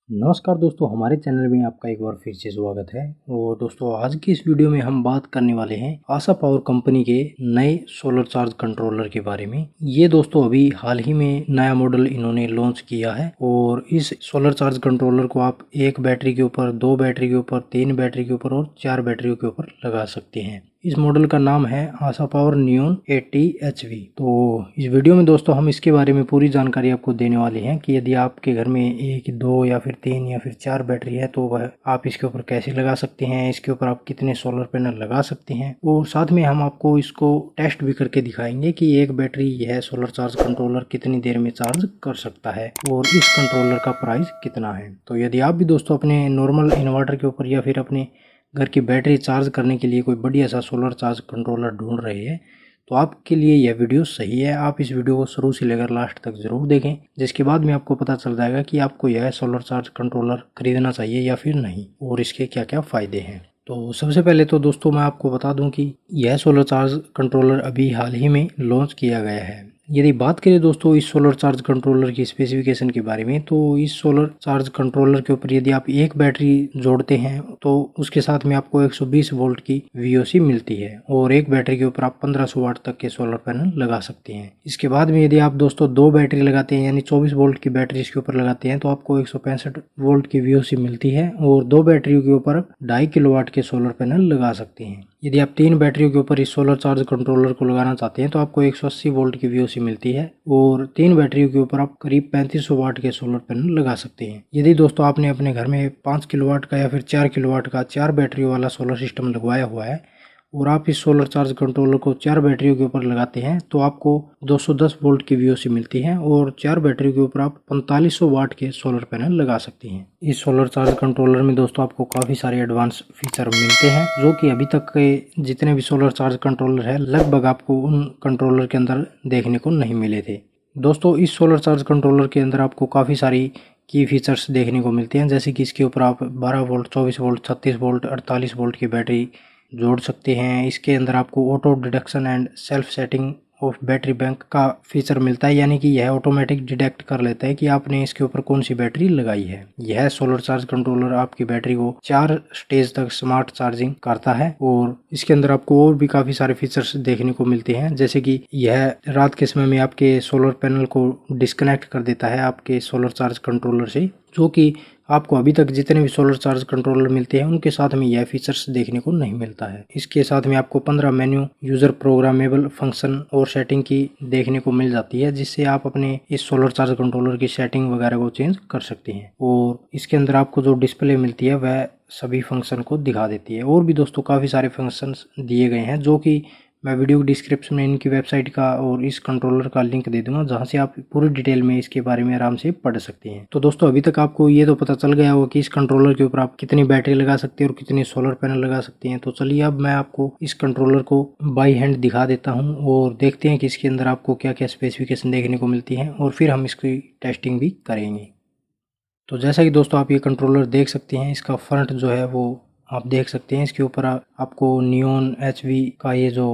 नमस्कार दोस्तों, हमारे चैनल में आपका एक बार फिर से स्वागत है। और दोस्तों, आज की इस वीडियो में हम बात करने वाले हैं आशा पावर कंपनी के नए सोलर चार्ज कंट्रोलर के बारे में। ये दोस्तों अभी हाल ही में नया मॉडल इन्होंने लॉन्च किया है और इस सोलर चार्ज कंट्रोलर को आप एक बैटरी के ऊपर, दो बैटरी के ऊपर, तीन बैटरी के ऊपर और चार बैटरियों के ऊपर लगा सकते हैं। इस मॉडल का नाम है आशा पावर नियॉन 80HV। तो इस वीडियो में दोस्तों हम इसके बारे में पूरी जानकारी आपको देने वाले हैं कि यदि आपके घर में एक, दो या फिर तीन या फिर चार बैटरी है तो वह आप इसके ऊपर कैसे लगा सकते हैं, इसके ऊपर आप कितने सोलर पैनल लगा सकते हैं। और साथ में हम आपको इसको टेस्ट भी करके दिखाएंगे कि एक बैटरी यह सोलर चार्ज कंट्रोलर कितनी देर में चार्ज कर सकता है और इस कंट्रोलर का प्राइस कितना है। तो यदि आप भी दोस्तों अपने नॉर्मल इन्वर्टर के ऊपर या फिर अपने घर की बैटरी चार्ज करने के लिए कोई बढ़िया सा सोलर चार्ज कंट्रोलर ढूंढ रहे हैं तो आपके लिए यह वीडियो सही है। आप इस वीडियो को शुरू से लेकर लास्ट तक जरूर देखें, जिसके बाद में आपको पता चल जाएगा कि आपको यह सोलर चार्ज कंट्रोलर खरीदना चाहिए या फिर नहीं और इसके क्या क्या फ़ायदे हैं। तो सबसे पहले तो दोस्तों मैं आपको बता दूं कि यह सोलर चार्ज कंट्रोलर अभी हाल ही में लॉन्च किया गया है। यदि बात करें दोस्तों इस सोलर चार्ज कंट्रोलर की स्पेसिफिकेशन के बारे में, तो इस सोलर चार्ज कंट्रोलर के ऊपर यदि आप एक बैटरी जोड़ते हैं तो उसके साथ में आपको 120 वोल्ट की VOC मिलती है और एक बैटरी के ऊपर आप 1500 वाट तक के सोलर पैनल लगा सकते हैं। इसके बाद में यदि आप दोस्तों दो बैटरी लगाते हैं यानी 24 वोल्ट की बैटरी इसके ऊपर लगाते हैं तो आपको 165 वोल्ट की VOC मिलती है और दो बैटरियों के ऊपर 2.5 किलोवाट के सोलर पैनल लगा सकते हैं। यदि आप तीन बैटरियों के ऊपर इस सोलर चार्ज कंट्रोलर को लगाना चाहते हैं तो आपको 180 वोल्ट की VOC मिलती है और तीन बैटरियों के ऊपर आप करीब 3500 वाट के सोलर पैनल लगा सकते हैं। यदि दोस्तों आपने अपने घर में 5 किलोवाट का या फिर 4 किलोवाट का चार बैटरियों वाला सोलर सिस्टम लगवाया हुआ है और आप इस सोलर चार्ज कंट्रोलर को चार बैटरियों के ऊपर लगाते हैं तो आपको 210 वोल्ट की VOC मिलती है और चार बैटरियों के ऊपर आप 4500 वाट के सोलर पैनल लगा सकते हैं। इस सोलर चार्ज कंट्रोलर में दोस्तों आपको काफ़ी सारे एडवांस फीचर मिलते हैं जो कि अभी तक के जितने भी सोलर चार्ज कंट्रोलर है लगभग आपको उन कंट्रोलर के अंदर देखने को नहीं मिले थे। दोस्तों इस सोलर चार्ज कंट्रोलर के अंदर आपको काफ़ी सारी की फीचर्स देखने को मिलते हैं, जैसे कि इसके ऊपर आप 12 वोल्ट, 24 वोल्ट, 36 वोल्ट, 48 वोल्ट की बैटरी जोड़ सकते हैं। इसके अंदर आपको auto deduction and self setting of battery bank का फीचर मिलता है, यानी कि यह ऑटोमेटिक डिटेक्ट कर लेता है कि आपने इसके ऊपर कौन सी बैटरी लगाई है। यह सोलर चार्ज कंट्रोलर आपकी बैटरी को 4 स्टेज तक स्मार्ट चार्जिंग करता है और इसके अंदर आपको और भी काफ़ी सारे फीचर्स देखने को मिलते हैं, जैसे कि यह रात के समय में आपके सोलर पैनल को डिस्कनेक्ट कर देता है आपके सोलर चार्ज कंट्रोलर से, जो कि आपको अभी तक जितने भी सोलर चार्ज कंट्रोलर मिलते हैं उनके साथ में यह फीचर्स देखने को नहीं मिलता है। इसके साथ में आपको 15 मेन्यू यूजर प्रोग्रामेबल फंक्शन और सेटिंग की देखने को मिल जाती है, जिससे आप अपने इस सोलर चार्ज कंट्रोलर की सेटिंग वगैरह को चेंज कर सकते हैं और इसके अंदर आपको जो डिस्प्ले मिलती है वह सभी फंक्शन को दिखा देती है। और भी दोस्तों काफ़ी सारे फंक्शंस दिए गए हैं जो कि मैं वीडियो डिस्क्रिप्शन में इनकी वेबसाइट का और इस कंट्रोलर का लिंक दे दूंगा, जहां से आप पूरी डिटेल में इसके बारे में आराम से पढ़ सकते हैं। तो दोस्तों अभी तक आपको ये तो पता चल गया होगा कि इस कंट्रोलर के ऊपर आप कितनी बैटरी लगा सकते हैं और कितने सोलर पैनल लगा सकते हैं। तो चलिए अब मैं आपको इस कंट्रोलर को बाई हैंड दिखा देता हूँ और देखते हैं कि इसके अंदर आपको क्या क्या स्पेसिफिकेशन देखने को मिलती है और फिर हम इसकी टेस्टिंग भी करेंगे। तो जैसा कि दोस्तों आप ये कंट्रोलर देख सकते हैं, इसका फ्रंट जो है वो आप देख सकते हैं। इसके ऊपर आपको नियॉन HV का ये जो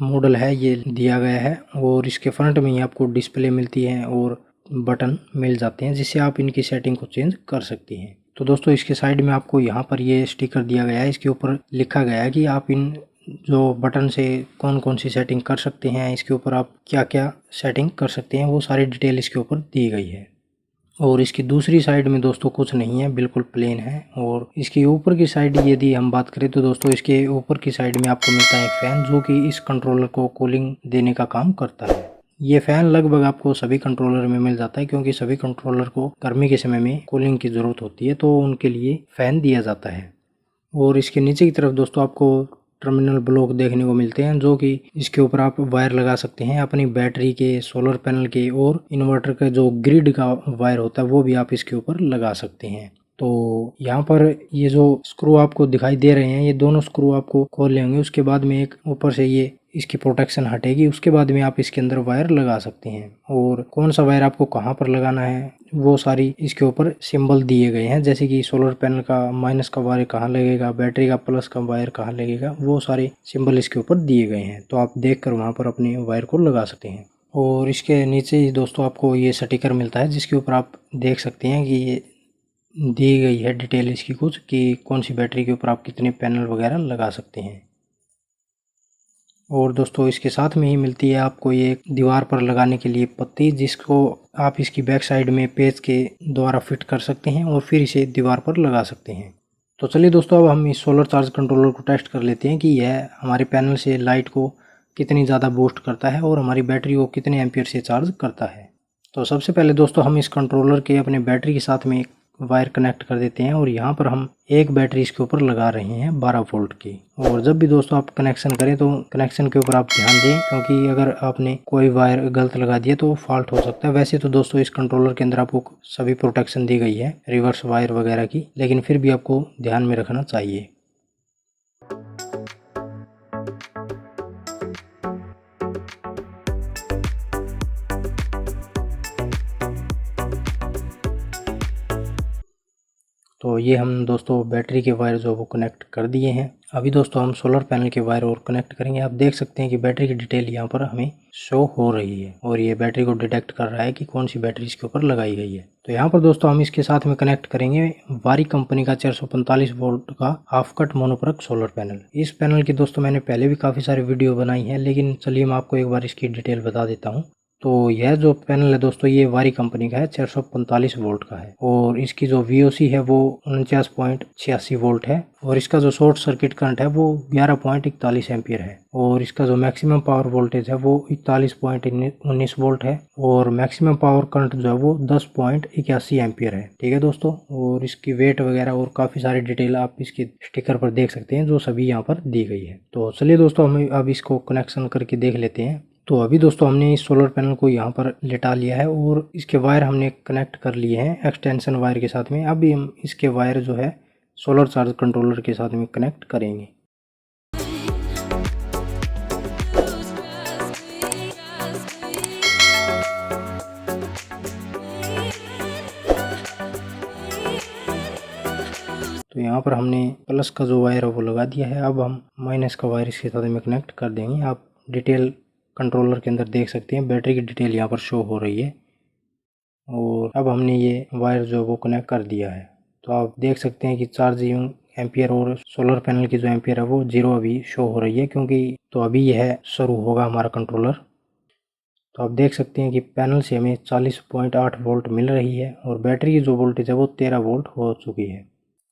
मॉडल है ये दिया गया है और इसके फ्रंट में ही आपको डिस्प्ले मिलती है और बटन मिल जाते हैं, जिससे आप इनकी सेटिंग को चेंज कर सकते हैं। तो दोस्तों इसके साइड में आपको यहाँ पर ये स्टिकर दिया गया है, इसके ऊपर लिखा गया है कि आप इन जो बटन से कौन कौन सी सेटिंग कर सकते हैं, इसके ऊपर आप क्या क्या सेटिंग कर सकते हैं, वो सारी डिटेल इसके ऊपर दी गई है। और इसकी दूसरी साइड में दोस्तों कुछ नहीं है, बिल्कुल प्लेन है। और इसके ऊपर की साइड यदि हम बात करें तो दोस्तों इसके ऊपर की साइड में आपको मिलता है फैन, जो कि इस कंट्रोलर को कूलिंग देने का काम करता है। ये फैन लगभग आपको सभी कंट्रोलर में मिल जाता है, क्योंकि सभी कंट्रोलर को गर्मी के समय में कूलिंग की ज़रूरत होती है, तो उनके लिए फ़ैन दिया जाता है। और इसके नीचे की तरफ दोस्तों आपको टर्मिनल ब्लॉक देखने को मिलते हैं, जो कि इसके ऊपर आप वायर लगा सकते हैं अपनी बैटरी के, सोलर पैनल के और इन्वर्टर का जो ग्रिड का वायर होता है वो भी आप इसके ऊपर लगा सकते हैं। तो यहाँ पर ये जो स्क्रू आपको दिखाई दे रहे हैं, ये दोनों स्क्रू आपको खोल लेंगे, उसके बाद में एक ऊपर से ये इसकी प्रोटेक्शन हटेगी, उसके बाद में आप इसके अंदर वायर लगा सकते हैं। और कौन सा वायर आपको कहाँ पर लगाना है वो सारी इसके ऊपर सिंबल दिए गए हैं, जैसे कि सोलर पैनल का माइनस का वायर कहाँ लगेगा, बैटरी का प्लस का वायर कहाँ लगेगा, वो सारे सिंबल इसके ऊपर दिए गए हैं। तो आप देख कर वहाँ पर अपने वायर को लगा सकते हैं। और इसके नीचे ही दोस्तों आपको ये स्टिकर मिलता है, जिसके ऊपर आप देख सकते हैं कि ये दी गई है डिटेल इसकी कुछ कि कौन सी बैटरी के ऊपर आप कितने पैनल वगैरह लगा सकते हैं। और दोस्तों इसके साथ में ही मिलती है आपको ये दीवार पर लगाने के लिए पत्ती, जिसको आप इसकी बैक साइड में पेच के द्वारा फिट कर सकते हैं और फिर इसे दीवार पर लगा सकते हैं। तो चलिए दोस्तों अब हम इस सोलर चार्ज कंट्रोलर को टेस्ट कर लेते हैं कि यह हमारे पैनल से लाइट को कितनी ज़्यादा बूस्ट करता है और हमारी बैटरी को कितने एम्पियर से चार्ज करता है। तो सबसे पहले दोस्तों हम इस कंट्रोलर के अपने बैटरी के साथ में एक वायर कनेक्ट कर देते हैं और यहाँ पर हम एक बैटरी इसके ऊपर लगा रहे हैं 12 वोल्ट की। और जब भी दोस्तों आप कनेक्शन करें तो कनेक्शन के ऊपर आप ध्यान दें, क्योंकि अगर आपने कोई वायर गलत लगा दिया तो फॉल्ट हो सकता है। वैसे तो दोस्तों इस कंट्रोलर के अंदर आपको सभी प्रोटेक्शन दी गई है रिवर्स वायर वगैरह की, लेकिन फिर भी आपको ध्यान में रखना चाहिए। तो ये हम दोस्तों बैटरी के वायर जो वो कनेक्ट कर दिए हैं। अभी दोस्तों हम सोलर पैनल के वायर और कनेक्ट करेंगे। आप देख सकते हैं कि बैटरी की डिटेल यहाँ पर हमें शो हो रही है और ये बैटरी को डिटेक्ट कर रहा है कि कौन सी बैटरी इसके ऊपर लगाई गई है। तो यहाँ पर दोस्तों हम इसके साथ में कनेक्ट करेंगे वारी कंपनी का 445 वोल्ट का हाफ कट मोनोपरक सोलर पैनल। इस पैनल की दोस्तों मैंने पहले भी काफ़ी सारी वीडियो बनाई है, लेकिन चलिए मैं आपको एक बार इसकी डिटेल बता देता हूँ। तो यह जो पैनल है दोस्तों ये वारी कंपनी का है, 445 वोल्ट का है और इसकी जो VOC है वो 49.86 वोल्ट है और इसका जो शॉर्ट सर्किट करंट है वो 11.41 एम्पियर है और इसका जो मैक्सिमम पावर वोल्टेज है वो 41.19 वोल्ट है और मैक्सिमम पावर करंट जो है वो 10.81 एम्पियर है। ठीक है दोस्तों, और इसकी वेट वगैरह और काफ़ी सारी डिटेल आप इसके स्टिकर पर देख सकते हैं जो सभी यहाँ पर दी गई है। तो चलिए दोस्तों हम अब इसको कनेक्शन करके देख लेते हैं। तो अभी दोस्तों हमने इस सोलर पैनल को यहाँ पर लेटा लिया है और इसके वायर हमने कनेक्ट कर लिए हैं एक्सटेंशन वायर के साथ में। अभी हम इसके वायर जो है सोलर चार्ज कंट्रोलर के साथ में कनेक्ट करेंगे। तो यहाँ पर हमने प्लस का जो वायर है वो लगा दिया है। अब हम माइनस का वायर इसके साथ में कनेक्ट कर देंगे। आप डिटेल कंट्रोलर के अंदर देख सकते हैं, बैटरी की डिटेल यहाँ पर शो हो रही है और अब हमने ये वायर जो वो कनेक्ट कर दिया है। तो आप देख सकते हैं कि चार्जिंग एम्पियर और सोलर पैनल की जो एम्पियर है वो 0 अभी शो हो रही है, क्योंकि तो अभी यह शुरू होगा हमारा कंट्रोलर। तो आप देख सकते हैं कि पैनल से हमें 40.8 वोल्ट मिल रही है और बैटरी की जो वोल्टेज है वो 13 वोल्ट हो चुकी है।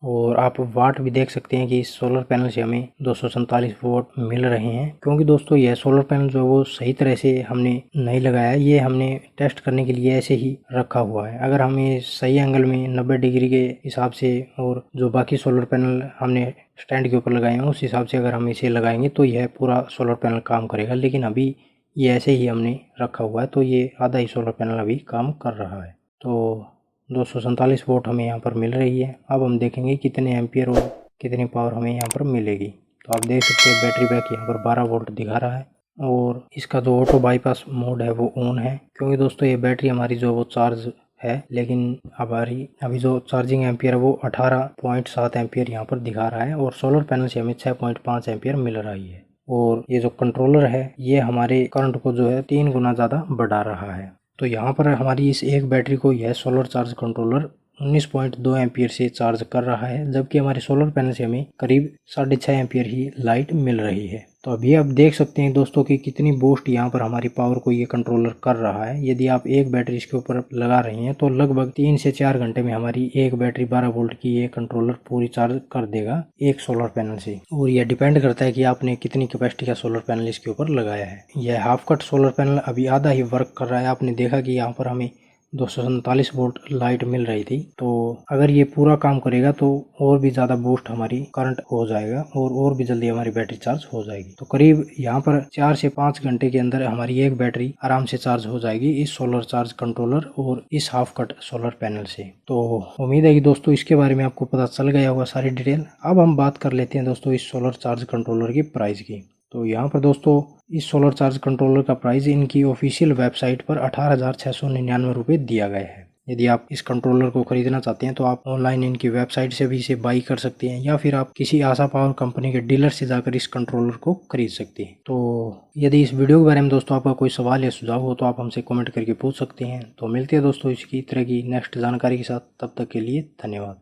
और आप वाट भी देख सकते हैं कि इस सोलर पैनल से हमें 247 वोट मिल रहे हैं, क्योंकि दोस्तों यह सोलर पैनल जो है वो सही तरह से हमने नहीं लगाया है, ये हमने टेस्ट करने के लिए ऐसे ही रखा हुआ है। अगर हम ये सही एंगल में 90 डिग्री के हिसाब से और जो बाकी सोलर पैनल हमने स्टैंड के ऊपर लगाए हैं उस हिसाब से अगर हम इसे लगाएंगे तो यह पूरा सोलर पैनल काम करेगा, लेकिन अभी ये ऐसे ही हमने रखा हुआ है तो ये आधा ही सोलर पैनल अभी काम कर रहा है। तो 247 वोट हमें यहाँ पर मिल रही है। अब हम देखेंगे कितने एम्पियर और कितनी पावर हमें यहाँ पर मिलेगी। तो आप देख सकते हैं बैटरी बैक यहाँ पर 12 वोल्ट दिखा रहा है और इसका जो ऑटो बाईपास मोड है वो ऑन है, क्योंकि दोस्तों ये बैटरी हमारी जो वो चार्ज है, लेकिन हमारी अभी जो चार्जिंग एम्पियर है वो 18.7 एम्पियर यहाँ पर दिखा रहा है और सोलर पैनल से हमें 6.5 एम्पियर मिल रही है। और ये जो कंट्रोलर है ये हमारे करंट को जो है 3 गुना ज़्यादा बढ़ा रहा है। तो यहाँ पर हमारी इस एक बैटरी को यह सोलर चार्ज कंट्रोलर 19.2 एम्पियर से चार्ज कर रहा है, जबकि हमारे सोलर पैनल से हमें करीब 6.5 एम्पियर ही लाइट मिल रही है। तो अभी आप देख सकते हैं दोस्तों कि कितनी बूस्ट यहाँ पर हमारी पावर को ये कंट्रोलर कर रहा है। यदि आप एक बैटरी इसके ऊपर लगा रहे हैं तो लगभग 3 से 4 घंटे में हमारी एक बैटरी 12 वोल्ट की ये कंट्रोलर पूरी चार्ज कर देगा एक सोलर पैनल से। और यह डिपेंड करता है कि आपने कितनी कैपेसिटी का सोलर पैनल इसके ऊपर लगाया है। यह हाफ कट सोलर पैनल अभी आधा ही वर्क कर रहा है। आपने देखा कि यहाँ पर हमें 247 वोल्ट लाइट मिल रही थी, तो अगर ये पूरा काम करेगा तो और भी ज़्यादा बूस्ट हमारी करंट हो जाएगा और भी जल्दी हमारी बैटरी चार्ज हो जाएगी। तो करीब यहाँ पर 4 से 5 घंटे के अंदर हमारी एक बैटरी आराम से चार्ज हो जाएगी इस सोलर चार्ज कंट्रोलर और इस हाफ कट सोलर पैनल से। तो उम्मीद है कि दोस्तों इसके बारे में आपको पता चल गया होगा सारी डिटेल। अब हम बात कर लेते हैं दोस्तों इस सोलर चार्ज कंट्रोलर की प्राइस की। तो यहाँ पर दोस्तों इस सोलर चार्ज कंट्रोलर का प्राइस इनकी ऑफिशियल वेबसाइट पर 18,699 रुपये दिया गया है। यदि आप इस कंट्रोलर को खरीदना चाहते हैं तो आप ऑनलाइन इनकी वेबसाइट से भी इसे बाई कर सकते हैं या फिर आप किसी आशा पावर कंपनी के डीलर से जाकर इस कंट्रोलर को खरीद सकते हैं। तो यदि इस वीडियो के बारे में दोस्तों आपका कोई सवाल या सुझाव हो तो आप हमसे कमेंट करके पूछ सकते हैं। तो मिलते हैं दोस्तों इसकी तरह की नेक्स्ट जानकारी के साथ, तब तक के लिए धन्यवाद।